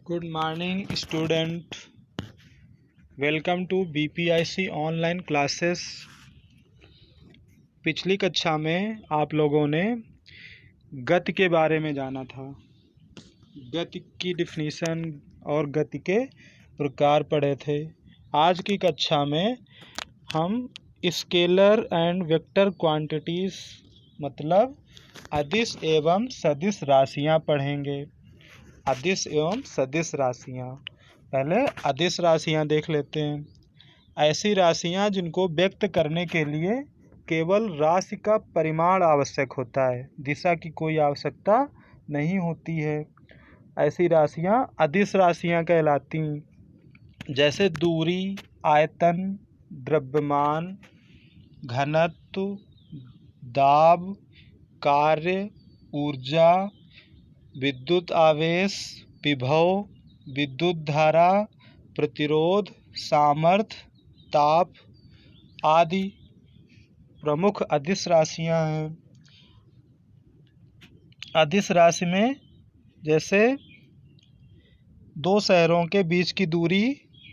Good morning student. Welcome to BPIC online classes. पिछली कक्षा में आप लोगों ने गति के बारे में जाना था। गति की डिफिनीशन और गति के प्रकार पढ़े थे। आज की कक्षा में हम स्केलर एंड वेक्टर क्वांटिटीज़ मतलब अदिश एवं सदिश राशियाँ पढ़ेंगे। अदिश एवं सदिश राशियाँ। पहले अदिश राशियाँ देख लेते हैं। ऐसी राशियाँ जिनको व्यक्त करने के लिए केवल राशि का परिमाण आवश्यक होता है, दिशा की कोई आवश्यकता नहीं होती है। ऐसी राशियाँ अदिश राशियाँ कहलाती हैं। जैसे दूरी, आयतन, द्रव्यमान, घनत्व, दाब, कार्य, ऊर्जा, विद्युत आवेश, विभव, विद्युत धारा, प्रतिरोध, सामर्थ्य, ताप आदि प्रमुख अदिश राशियाँ हैं। अदिश राशि में जैसे दो शहरों के बीच की दूरी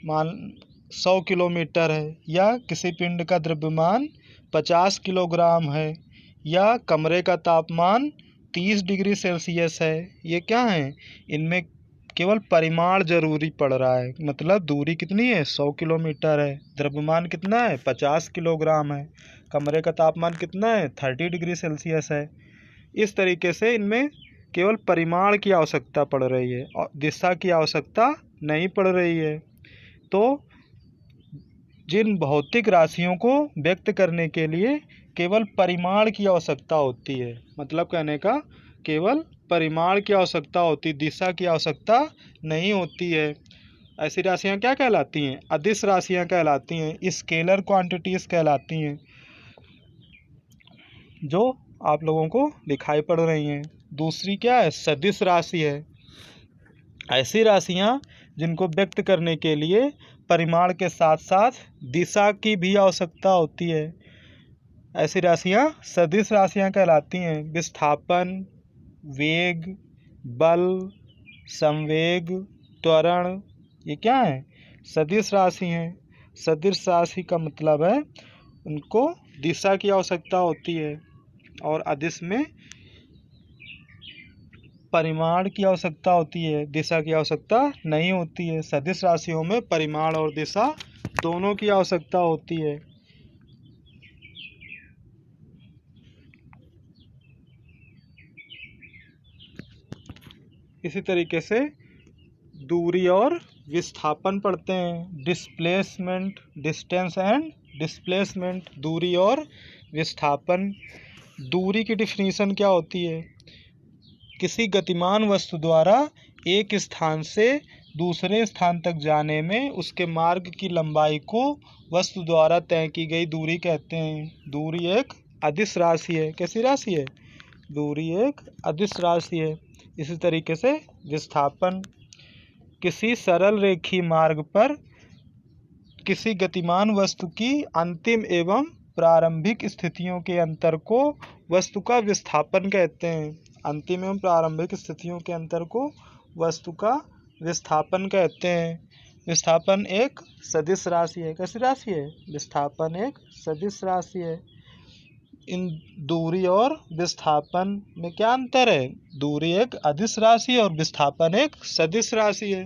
मान 100 किलोमीटर है, या किसी पिंड का द्रव्यमान 50 किलोग्राम है, या कमरे का तापमान 30 डिग्री सेल्सियस है। ये क्या है? इनमें केवल परिमाण जरूरी पड़ रहा है। मतलब दूरी कितनी है? 100 किलोमीटर है। द्रव्यमान कितना है? 50 किलोग्राम है। कमरे का तापमान कितना है? 30 डिग्री सेल्सियस है। इस तरीके से इनमें केवल परिमाण की आवश्यकता पड़ रही है और दिशा की आवश्यकता नहीं पड़ रही है। तो जिन भौतिक राशियों को व्यक्त करने के लिए केवल परिमाण की आवश्यकता होती है, मतलब कहने का केवल परिमाण की आवश्यकता होती, दिशा की आवश्यकता नहीं होती है। ऐसी राशियाँ क्या कहलाती हैं? अदिश राशियाँ कहलाती हैं, स्केलर क्वांटिटीज़ कहलाती हैं, जो आप लोगों को दिखाई पड़ रही हैं। दूसरी क्या है? सदिश राशि है। ऐसी राशियाँ जिनको व्यक्त करने के लिए परिमाण के साथ साथ दिशा की भी आवश्यकता होती है। ऐसी राशियाँ सदिश राशियाँ कहलाती हैं। विस्थापन, वेग, बल, संवेग, त्वरण, ये क्या है? सदिश राशि हैं। सदिश राशि का मतलब है उनको दिशा की आवश्यकता होती है और अदिश में परिमाण की आवश्यकता होती है, दिशा की आवश्यकता नहीं होती है। सदिश राशियों में परिमाण और दिशा दोनों की आवश्यकता होती है। इसी तरीके से दूरी और विस्थापन पढ़ते हैं। डिस्प्लेसमेंट, डिस्टेंस एंड डिस्प्लेसमेंट, दूरी और विस्थापन। दूरी की डिफिनीशन क्या होती है? किसी गतिमान वस्तु द्वारा एक स्थान से दूसरे स्थान तक जाने में उसके मार्ग की लंबाई को वस्तु द्वारा तय की गई दूरी कहते हैं। दूरी एक अदिश राशि है। कैसी राशि है? दूरी एक अदिश राशि है। इसी तरीके से विस्थापन, किसी सरल रेखीय मार्ग पर किसी गतिमान वस्तु की अंतिम एवं प्रारंभिक स्थितियों के अंतर को वस्तु का विस्थापन कहते हैं। अंतिम एवं प्रारंभिक स्थितियों के अंतर को वस्तु का विस्थापन कहते हैं। विस्थापन एक सदिश राशि है। कैसी राशि है? विस्थापन एक सदिश राशि है। इन दूरी और विस्थापन में क्या अंतर है? दूरी एक अदिश राशि है और विस्थापन एक सदिश राशि है।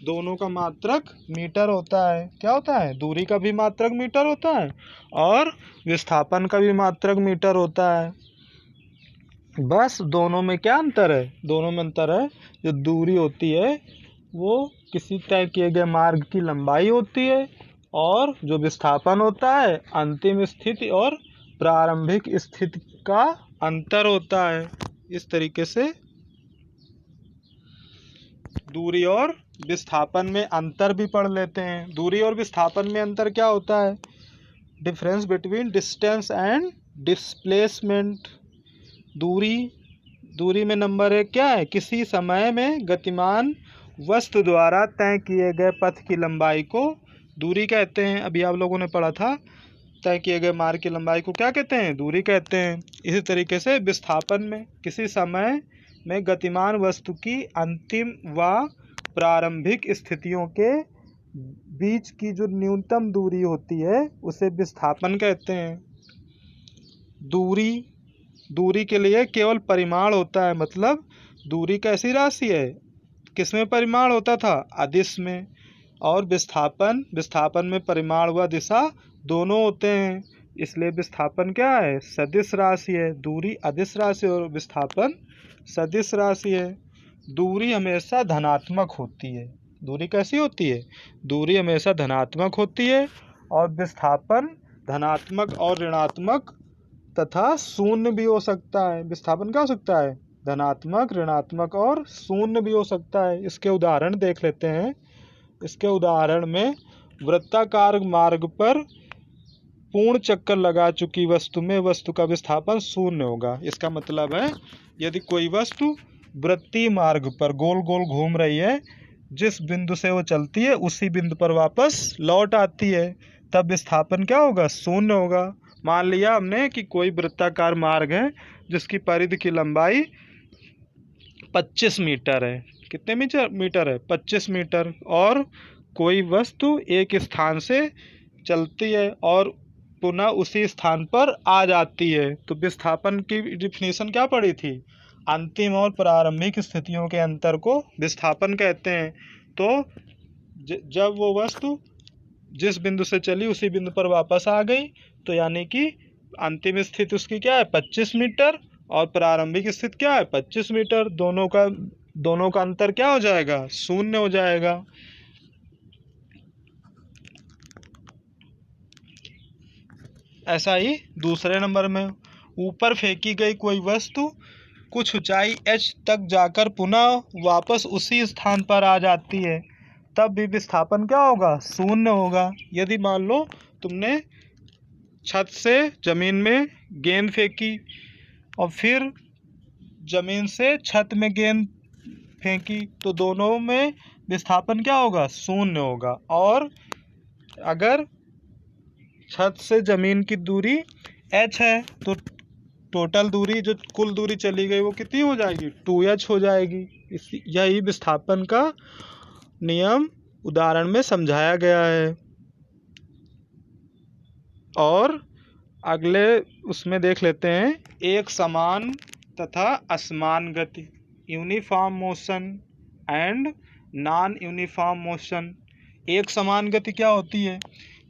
दोनों का मात्रक मीटर होता है। क्या होता है? दूरी का भी मात्रक मीटर होता है और विस्थापन का भी मात्रक मीटर होता है। बस दोनों में क्या अंतर है? दोनों में अंतर है, जो दूरी होती है वो किसी तय किए गए मार्ग की लंबाई होती है और जो विस्थापन होता है अंतिम स्थिति और प्रारंभिक स्थिति का अंतर होता है। इस तरीके से दूरी और विस्थापन में अंतर भी पढ़ लेते हैं। दूरी और विस्थापन में अंतर क्या होता है? Difference between distance and displacement. दूरी में नंबर एक क्या है? किसी समय में गतिमान वस्तु द्वारा तय किए गए पथ की लंबाई को दूरी कहते हैं। अभी आप लोगों ने पढ़ा था, तय किए गए मार्ग की लंबाई को क्या कहते हैं? दूरी कहते हैं। इसी तरीके से विस्थापन में किसी समय में गतिमान वस्तु की अंतिम व प्रारंभिक स्थितियों के बीच की जो न्यूनतम दूरी होती है उसे विस्थापन कहते हैं। दूरी के लिए केवल परिमाण होता है, मतलब दूरी कैसी राशि है, किसमें परिमाण होता था, अदिश में। और विस्थापन में परिमाण व दिशा दोनों होते हैं, इसलिए विस्थापन क्या है, सदिश राशि है। दूरी अदिश राशि और विस्थापन सदिश राशि है। दूरी हमेशा धनात्मक होती है। दूरी कैसी होती है, दूरी हमेशा धनात्मक होती है और विस्थापन धनात्मक और ऋणात्मक तथा शून्य भी हो सकता है। विस्थापन क्या हो सकता है, धनात्मक, ऋणात्मक और शून्य भी हो सकता है। इसके उदाहरण देख लेते हैं। इसके उदाहरण में वृत्ताकार मार्ग पर पूर्ण चक्कर लगा चुकी वस्तु में वस्तु का विस्थापन शून्य होगा। इसका मतलब है यदि कोई वस्तु वृत्तीय मार्ग पर गोल गोल घूम रही है, जिस बिंदु से वो चलती है उसी बिंदु पर वापस लौट आती है, तब विस्थापन क्या होगा, शून्य होगा। मान लिया हमने कि कोई वृत्ताकार मार्ग है जिसकी परिधि की लंबाई 25 मीटर है। कितने मीटर है, 25 मीटर। और कोई वस्तु एक स्थान से चलती है और पुनः उसी स्थान पर आ जाती है, तो विस्थापन की डिफिनीशन क्या पड़ी थी, अंतिम और प्रारंभिक स्थितियों के अंतर को विस्थापन कहते हैं। तो जब वो वस्तु जिस बिंदु से चली उसी बिंदु पर वापस आ गई, तो यानी कि अंतिम स्थिति उसकी क्या है, 25 मीटर, और प्रारंभिक स्थिति क्या है, 25 मीटर। दोनों का अंतर क्या हो जाएगा, शून्य हो जाएगा। ऐसा ही दूसरे नंबर में, ऊपर फेंकी गई कोई वस्तु कुछ ऊंचाई h तक जाकर पुनः वापस उसी स्थान पर आ जाती है, तब भी विस्थापन क्या होगा, शून्य होगा। यदि मान लो तुमने छत से जमीन में गेंद फेंकी और फिर जमीन से छत में गेंद फेंकी, तो दोनों में विस्थापन क्या होगा, शून्य होगा। और अगर छत से जमीन की दूरी h है, तो टोटल दूरी, जो कुल दूरी चली गई वो कितनी हो जाएगी, 2h हो जाएगी। यही विस्थापन का नियम उदाहरण में समझाया गया है। और अगले उसमें देख लेते हैं, एक समान तथा असमान गति, uniform motion and non uniform motion. एक समान गति क्या होती है,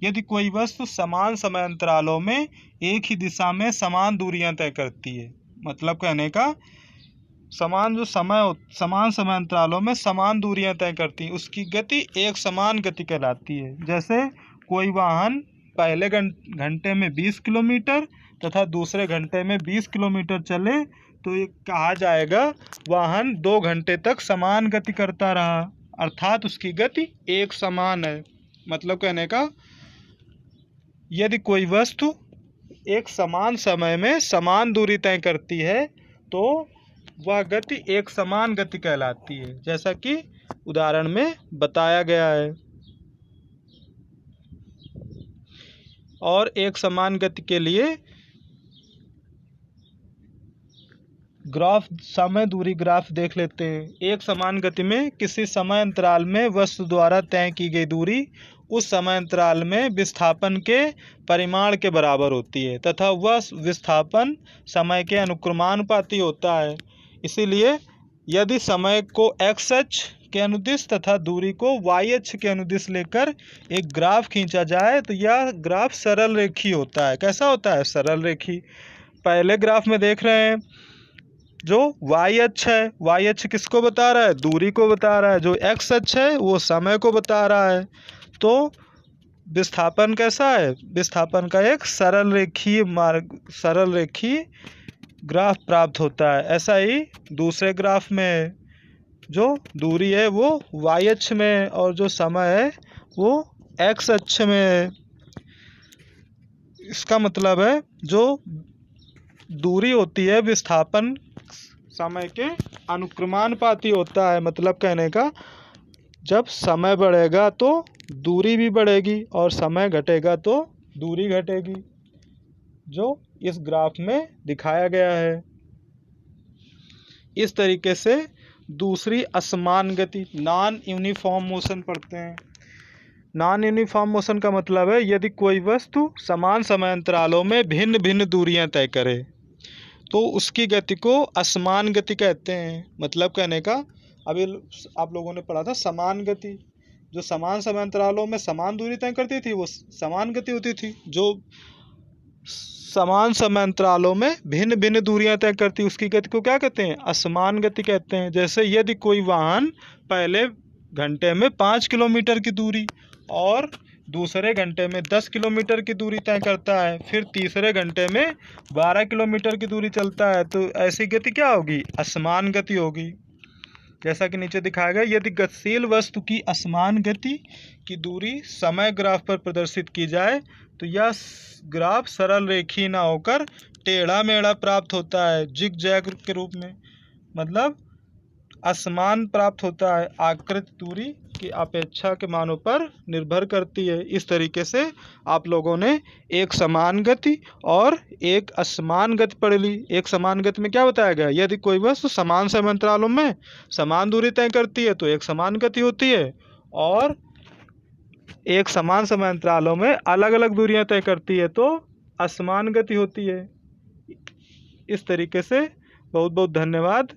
यदि कोई वस्तु समान समय अंतरालों में एक ही दिशा में समान दूरियां तय करती है। मतलब कहने का समान समय अंतरालों में समान दूरियां तय करती है, उसकी गति एक समान गति कहलाती है। जैसे कोई वाहन पहले घंटे में 20 किलोमीटर तथा दूसरे घंटे में 20 किलोमीटर चले, तो ये कहा जाएगा वाहन 2 घंटे तक समान गति करता रहा, अर्थात उसकी गति एक समान है। मतलब कहने का यदि कोई वस्तु एक समान समय में समान दूरी तय करती है तो वह गति एक समान गति कहलाती है, जैसा कि उदाहरण में बताया गया है। और एक समान गति के लिए समय दूरी ग्राफ देख लेते हैं। एक समान गति में किसी समय अंतराल में वस्तु द्वारा तय की गई दूरी उस समय अंतराल में विस्थापन के परिमाण के बराबर होती है तथा वह विस्थापन समय के अनुक्रमानुपाती होता है। इसीलिए यदि समय को x अक्ष के अनुदिश तथा दूरी को y अक्ष के अनुदिश लेकर एक ग्राफ खींचा जाए तो यह ग्राफ सरल रेखी होता है। कैसा होता है, सरल रेखी। पहले ग्राफ में देख रहे हैं जो y अक्ष है, y अक्ष किसको बता रहा है, दूरी को बता रहा है। जो x अक्ष है वो समय को बता रहा है। तो विस्थापन कैसा है, विस्थापन का एक सरल रेखी ग्राफ प्राप्त होता है। ऐसा ही दूसरे ग्राफ में जो दूरी है वो y अक्ष में और जो समय है वो x अक्ष में है। इसका मतलब है जो दूरी होती है विस्थापन समय के अनुक्रमानुपाती होता है। मतलब कहने का जब समय बढ़ेगा तो दूरी भी बढ़ेगी और समय घटेगा तो दूरी घटेगी, जो इस ग्राफ में दिखाया गया है। इस तरीके से दूसरी असमान गति, नॉन यूनिफॉर्म मोशन पढ़ते हैं। नॉन यूनिफॉर्म मोशन का मतलब है यदि कोई वस्तु समान समय अंतरालों में भिन्न भिन्न दूरियां तय करे तो उसकी गति को असमान गति कहते हैं। मतलब कहने का, अभी आप लोगों ने पढ़ा था समान गति, जो समान समय अंतरालों में समान दूरी तय करती थी वो समान गति होती थी, जो समान समय अंतरालों में भिन्न भिन्न दूरियां तय करती उसकी गति को क्या कहते हैं? असमान गति कहते हैं। जैसे यदि कोई वाहन पहले घंटे में 5 किलोमीटर की दूरी और दूसरे घंटे में 10 किलोमीटर की दूरी तय करता है, फिर तीसरे घंटे में 12 किलोमीटर की दूरी चलता है, तो ऐसी गति क्या होगी? असमान गति होगी। जैसा कि नीचे दिखाया गया, यदि गतिशील वस्तु की असमान गति की दूरी समय ग्राफ पर प्रदर्शित की जाए तो यह ग्राफ सरल रेखीय ना होकर टेढ़ा मेढ़ा प्राप्त होता है, जिग जैग के रूप में। मतलब असमान प्राप्त होता है, आकृति दूरी की अपेक्षा के मानों पर निर्भर करती है। इस तरीके से आप लोगों ने एक समान गति और एक असमान गति पढ़ ली। एक समान गति में क्या बताया गया? यदि कोई वस्तु समान समय अंतरालों में समान दूरी तय करती है तो एक समान गति होती है, और एक समान समय अंतरालों में अलग अलग दूरियां तय करती है तो असमान गति होती है। इस तरीके से बहुत बहुत धन्यवाद।